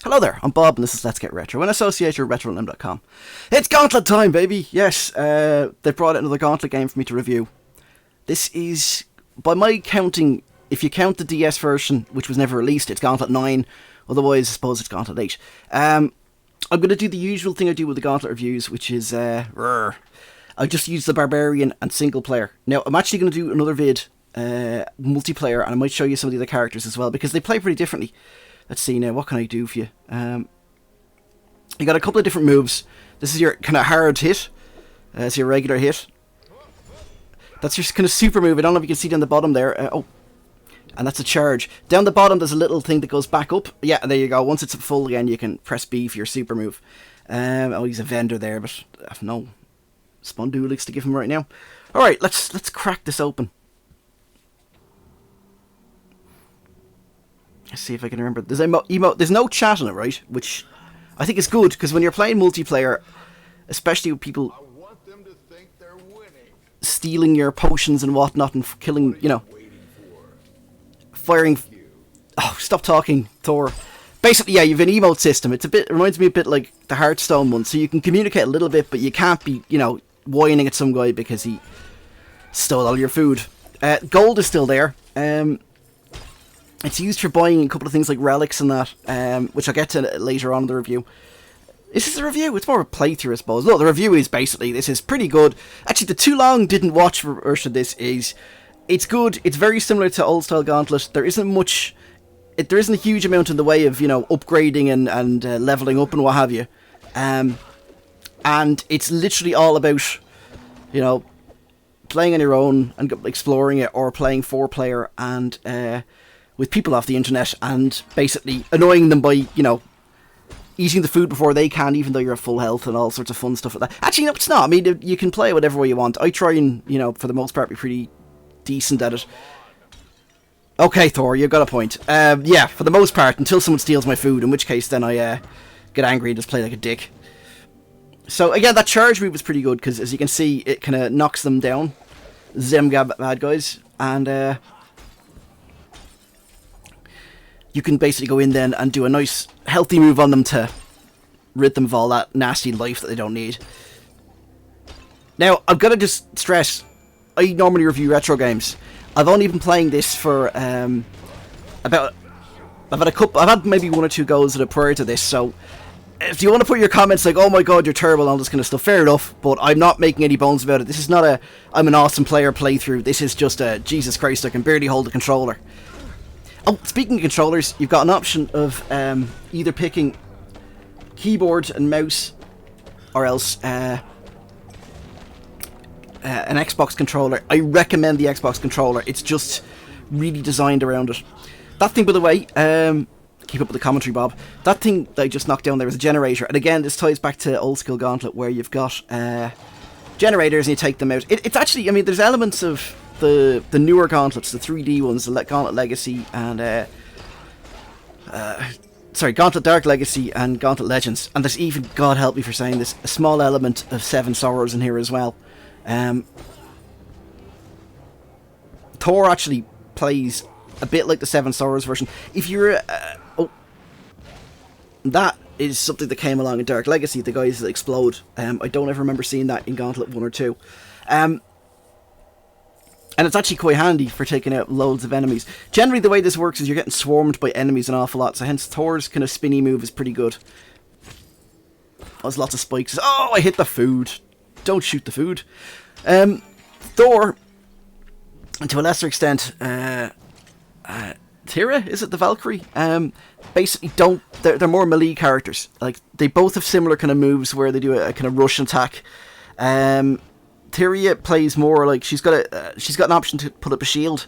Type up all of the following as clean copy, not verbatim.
Hello there, I'm Bob and this is Let's Get Retro, in association with RetroLim.com. It's Gauntlet time, baby! Yes, they brought out another Gauntlet game for me to review. This is, by my counting, if you count the DS version, which was never released, it's Gauntlet 9, otherwise I suppose it's Gauntlet 8. I'm going to do the usual thing I do with the Gauntlet reviews, which is, I just use the Barbarian and single player. Now, I'm actually going to do another vid, multiplayer, and I might show you some of the other characters as well, because they play pretty differently. Let's see now, what can I do for you? You got a couple of different moves. This is your kind of hard hit. It's your regular hit. That's your kind of super move. I don't know if you can see down the bottom there. And that's a charge. Down the bottom there's a little thing that goes back up. Yeah, there you go. Once it's full again, you can press B for your super move. He's a vendor there, but I have no Spondulix to give him right now. Alright, let's crack this open. Let's see if I can remember. There's there's no chat on it, right? Which I think is good, because when you're playing multiplayer, especially with people stealing your potions and whatnot and killing, you know, firing. Oh, stop talking, Thor. Basically, yeah, you've an emote system. It reminds me a bit like the Hearthstone one. So you can communicate a little bit, but you can't be, you know, whining at some guy because he stole all your food. Gold is still there. It's used for buying a couple of things like relics and that, which I'll get to later on in the review. This is a review, it's more of a playthrough, I suppose. Look, the review is basically, this is pretty good. Actually, the too long didn't watch version of this is, it's good, it's very similar to old style Gauntlet. There isn't much, there isn't a huge amount in the way of, you know, upgrading and leveling up and what have you. And it's literally all about, you know, playing on your own and exploring it, or playing 4-player and with people off the internet and basically annoying them by, you know, eating the food before they can, even though you're at full health and all sorts of fun stuff like that. Actually, no, it's not. I mean, you can play whatever way you want. I try and, you know, for the most part, be pretty decent at it. Okay, Thor, you've got a point. Yeah, for the most part, until someone steals my food, in which case then I get angry and just play like a dick. So, again, that charge move is pretty good, because as you can see, it kind of knocks them down. Zemgab bad guys. And, you can basically go in then and do a nice, healthy move on them to rid them of all that nasty life that they don't need. Now, I've got to just stress, I normally review retro games. I've only been playing this for I've had maybe 1 or 2 goes at it prior to this, so if you want to put your comments like, oh my god, you're terrible, and all this kind of stuff, fair enough, but I'm not making any bones about it. This is not a, I'm an awesome player playthrough. This is just a, Jesus Christ, I can barely hold a controller. Oh, speaking of controllers, you've got an option of either picking keyboard and mouse, or else an Xbox controller. I recommend the Xbox controller. It's just really designed around it. That thing, by the way, keep up with the commentary, Bob. That thing that I just knocked down there is a generator. And again, this ties back to old school Gauntlet, where you've got generators and you take them out. It's actually, I mean, there's elements of the newer Gauntlets, the 3D ones, the Gauntlet Legacy and Gauntlet Dark Legacy and Gauntlet Legends, and there's even, God help me for saying this, a small element of Seven Sorrows in here as well. Thor actually plays a bit like the Seven Sorrows version. If you're that is something that came along in Dark Legacy, the guys that explode. I don't ever remember seeing that in Gauntlet 1 or 2. And it's actually quite handy for taking out loads of enemies. Generally, the way this works is you're getting swarmed by enemies an awful lot, so hence Thor's kind of spinny move is pretty good. There's lots of spikes. Oh, I hit the food. Don't shoot the food. Thor, and to a lesser extent, Tira, is it the Valkyrie? Basically, they're more melee characters. Like, they both have similar kind of moves where they do a kind of rush attack. Tyria plays more like she's got an option to put up a shield,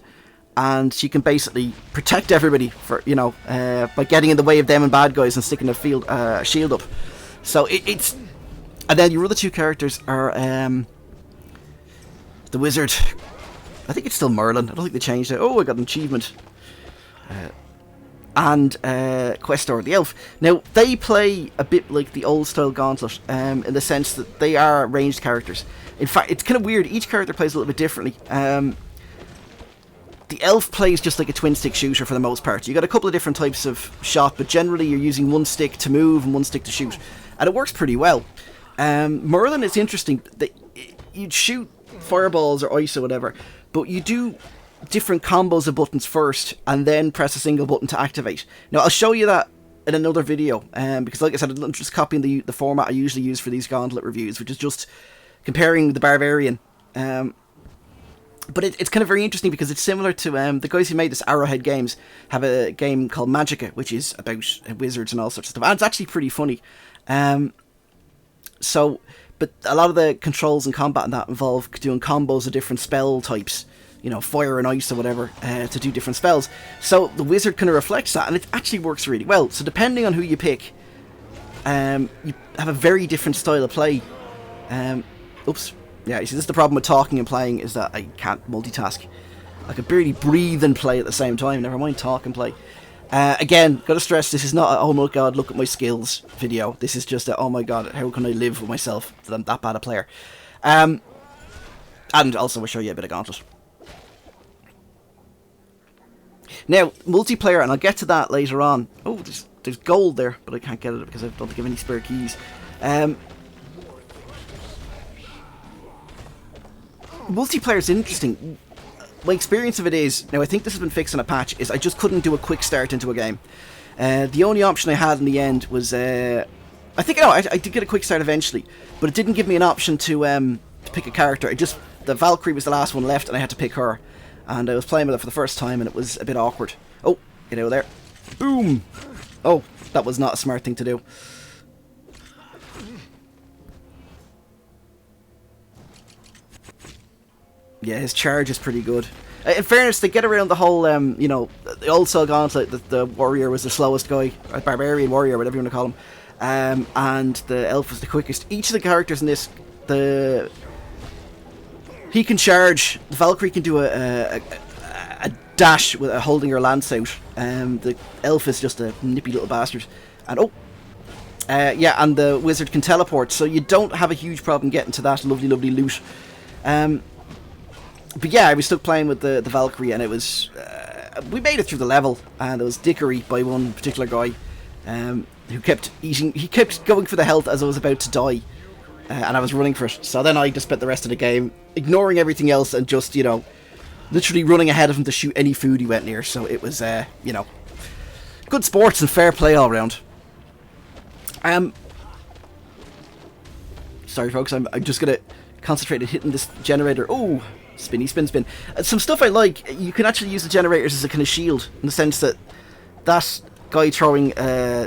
and she can basically protect everybody for, you know, by getting in the way of them and bad guys and sticking a shield up. So it's, and then your other 2 characters are the wizard. I think it's still Merlin. I don't think they changed it. Oh, I got an achievement. And Questor, the elf. Now, they play a bit like the old style Gauntlet, in the sense that they are ranged characters. In fact, it's kind of weird. Each character plays a little bit differently. the elf plays just like a twin stick shooter for the most part. You got a couple of different types of shot, but generally you're using one stick to move and one stick to shoot, and it works pretty well. Merlin is interesting. You'd shoot fireballs or ice or whatever, but you do different combos of buttons first and then press a single button to activate. Now I'll show you that in another video, because like I said, I'm just copying the format I usually use for these Gauntlet reviews, which is just comparing the Barbarian. But it's kind of very interesting because it's similar to the guys who made this Arrowhead Games have a game called Magica, which is about wizards and all sorts of stuff, and it's actually pretty funny. But a lot of the controls and combat and that involve doing combos of different spell types, you know, fire and ice or whatever, to do different spells. So the wizard kind of reflects that, and it actually works really well. So depending on who you pick, you have a very different style of play. Oops. Yeah, you see, this is the problem with talking and playing, is that I can't multitask. I could barely breathe and play at the same time, never mind talk and play. Again, gotta stress, this is not a, oh my god, look at my skills video. This is just a, oh my god, how can I live with myself that I'm that bad a player. And also we'll show you a bit of Gauntlet. Now, multiplayer, and I'll get to that later on. Oh, there's gold there, but I can't get it because I don't think I have any spare keys. Multiplayer is interesting. My experience of it is, now I think this has been fixed in a patch, is I just couldn't do a quick start into a game. The only option I had in the end was, I did get a quick start eventually, but it didn't give me an option to pick a character. The Valkyrie was the last one left and I had to pick her. And I was playing with her for the first time and it was a bit awkward. Oh, get out of there. Boom! Oh, that was not a smart thing to do. Yeah, his charge is pretty good. In fairness, they get around the whole, you know, the old style Gauntlet, the warrior was the slowest guy, or barbarian warrior, whatever you want to call him, and the elf was the quickest. Each of the characters in this, he can charge. The Valkyrie can do a dash with holding her lance out. The elf is just a nippy little bastard, and yeah, and the wizard can teleport, so you don't have a huge problem getting to that lovely, lovely loot. But yeah, I was stuck playing with the Valkyrie, and it was we made it through the level, and there was dickery by one particular guy who kept eating. He kept going for the health as I was about to die, and I was running for it. So then I just spent the rest of the game ignoring everything else and just, you know, literally running ahead of him to shoot any food he went near. So it was, you know, good sports and fair play all round. Sorry, folks, I'm just gonna concentrate on hitting this generator. Oh. Spinny, spin, spin. Some stuff I like, you can actually use the generators as a kind of shield, in the sense that that guy throwing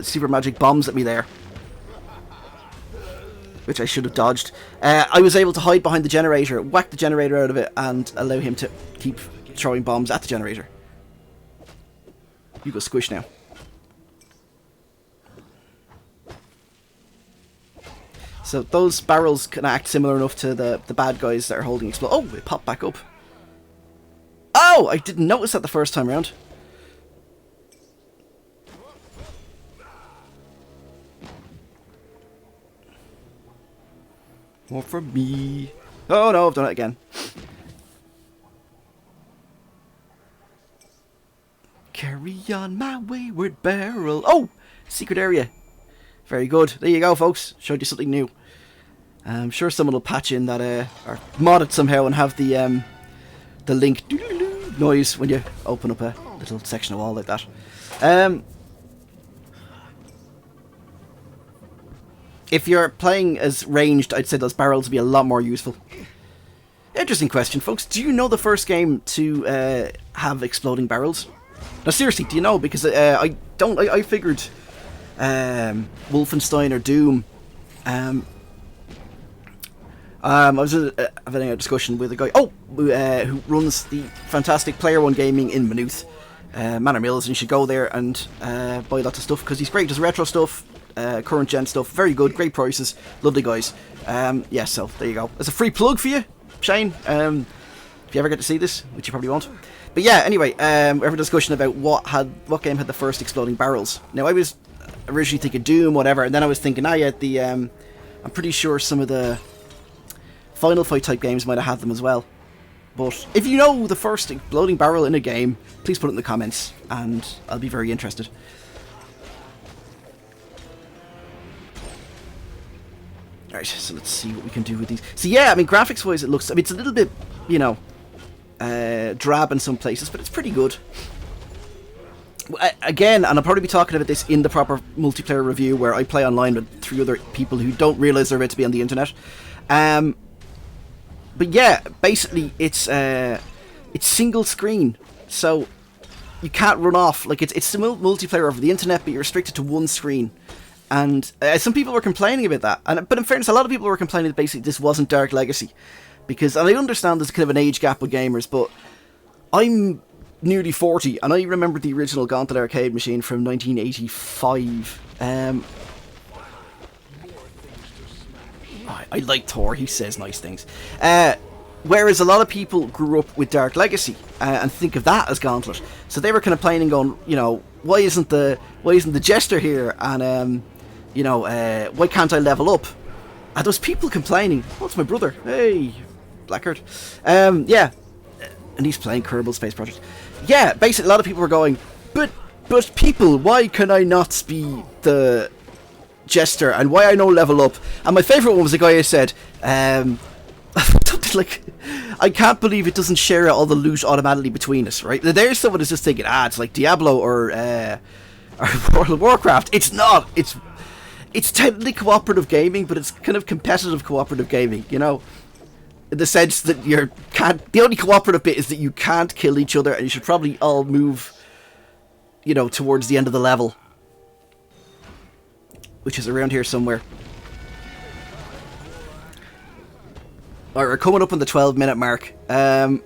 super magic bombs at me there, which I should have dodged, I was able to hide behind the generator, whack the generator out of it, and allow him to keep throwing bombs at the generator. You go squish now. So those barrels can act similar enough to the bad guys that are holding explode. Oh, it popped back up. Oh, I didn't notice that the first time around. More for me. Oh no, I've done it again. Carry on my wayward barrel. Oh, secret area. Very good. There you go, folks. Showed you something new. I'm sure someone will patch in that, or mod it somehow and have the link noise when you open up a little section of wall like that. If you're playing as ranged, I'd say those barrels would be a lot more useful. Interesting question, folks. Do you know the first game to have exploding barrels? Now, seriously, do you know? Because I don't. I figured Wolfenstein or Doom. I was having a discussion with a guy who runs the fantastic Player One Gaming in Maynooth, Manor Mills, and you should go there and buy lots of stuff because he's great. Does retro stuff, current gen stuff, very good, great prices, lovely guys. Yeah, so there you go. There's a free plug for you, Shane. If you ever get to see this, which you probably won't. But yeah, anyway, we have a discussion about what game had the first exploding barrels. Now I was originally thinking Doom, whatever, and then I was thinking, I'm pretty sure some of the Final Fight type games might have had them as well. But if you know the first exploding barrel in a game, please put it in the comments, and I'll be very interested. Alright, so let's see what we can do with these. So yeah, I mean, graphics-wise it looks... I mean, it's a little bit, you know, drab in some places, but it's pretty good. Again, and I'll probably be talking about this in the proper multiplayer review where I play online with 3 other people who don't realise they're about to be on the internet. But yeah, basically it's single screen, so you can't run off. Like it's still multiplayer over the internet, but you're restricted to one screen. And some people were complaining about that. But in fairness, a lot of people were complaining that basically this wasn't Dark Legacy, because, and I understand there's kind of an age gap with gamers, but I'm nearly 40, and I remember the original Gauntlet arcade machine from 1985. I like Thor, he says nice things. Whereas a lot of people grew up with Dark Legacy and think of that as Gauntlet, so they were kind of complaining, going, you know, why isn't the Jester here, and you know, why can't I level up? And those people complaining. Oh, it's my brother. Hey, Blackheart. Yeah, and he's playing Kerbal Space Project. Yeah, basically a lot of people were going, but people, why can I not be the Jester, and why I no level up? And my favourite one was the guy who said, like, I can't believe it doesn't share all the loot automatically between us, right? There's someone who's just thinking, it's like Diablo or World of Warcraft. It's not. It's technically cooperative gaming, but it's kind of competitive cooperative gaming, you know? In the sense that the only cooperative bit is that you can't kill each other, and you should probably all move, you know, towards the end of the level, which is around here somewhere. Alright, we're coming up on the 12-minute mark. I'm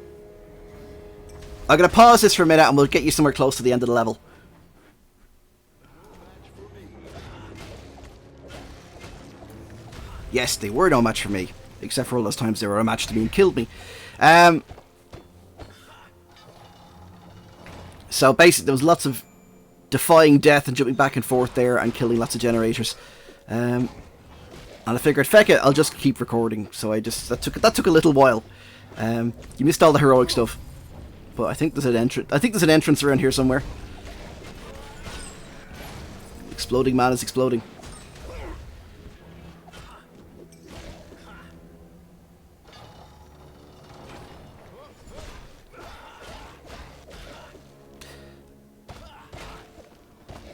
going to pause this for a minute and we'll get you somewhere close to the end of the level. Yes, they were no match for me, except for all those times they were a match to me and killed me. So basically there was lots of defying death and jumping back and forth there and killing lots of generators. And I figured, feck it, I'll just keep recording. So that took a little while. You missed all the heroic stuff, but I think there's an entrance. I think there's an entrance around here somewhere. Exploding man is exploding.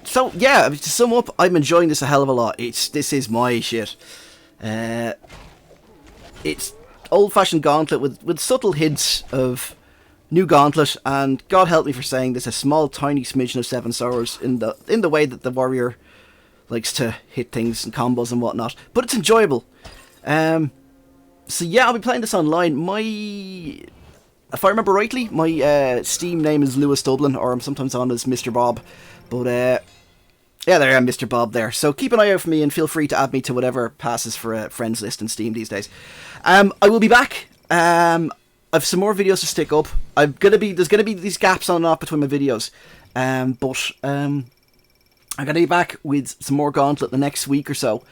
So yeah, to sum up, I'm enjoying this a hell of a lot. This is my shit. It's old-fashioned Gauntlet with subtle hints of new Gauntlet, and God help me for saying this, a small tiny smidgen of Seven Sorrows in the way that the warrior likes to hit things and combos and whatnot. But it's enjoyable. So yeah, I'll be playing this online. If I remember rightly, my Steam name is Lewis Dublin, or I'm sometimes on as Mr. Bob. But yeah, there I am, Mr. Bob there. So keep an eye out for me and feel free to add me to whatever passes for a friends list in Steam these days. I will be back. I've some more videos to stick up. There's gonna be these gaps on and off between my videos. But I'm gonna be back with some more Gauntlet the next week or so,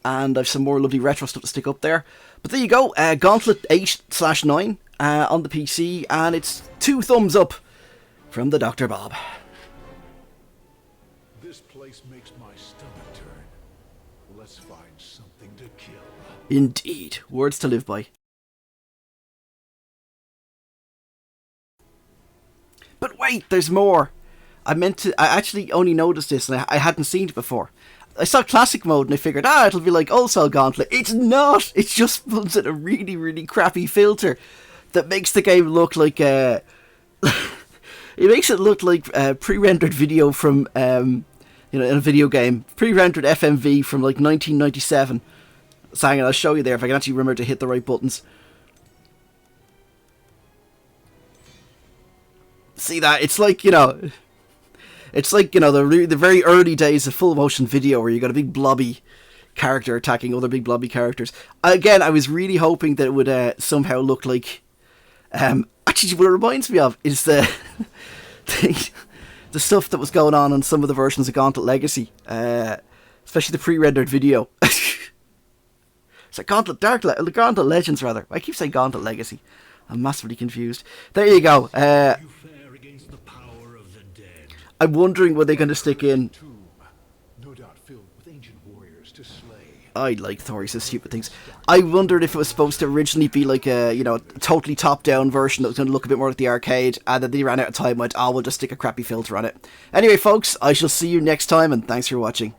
and I've some more lovely retro stuff to stick up there. But there you go, Gauntlet 8/9 on the PC, and it's 2 thumbs up from the Dr. Bob. This place makes my stomach turn. Let's find something to kill. Indeed, words to live by. But wait, there's more. I actually only noticed this, and I hadn't seen it before. I saw classic mode and I figured, it'll be like All Cell Gauntlet. It's not! It just runs at a really, really crappy filter that makes the game look like it makes it look like pre-rendered video from in a video game. Pre-rendered FMV from like 1997. So hang on, I'll show you there if I can actually remember to hit the right buttons. See that? It's like, the very early days of full motion video where you got a big blobby character attacking other big blobby characters. Again, I was really hoping that it would somehow look like... actually, what it reminds me of is the stuff that was going on some of the versions of Gauntlet Legacy. Especially the pre-rendered video. It's like Gauntlet Legends, rather. I keep saying Gauntlet Legacy. I'm massively confused. There you go. You fare against the power of the dead. I'm wondering were they going to stick in. Tomb, no doubt filled with ancient warriors to slay. I like Thor, he says stupid things. I wondered if it was supposed to originally be like a, you know, a totally top-down version that was going to look a bit more like the arcade, and then they ran out of time, went, oh, we'll just stick a crappy filter on it. Anyway, folks, I shall see you next time, and thanks for watching.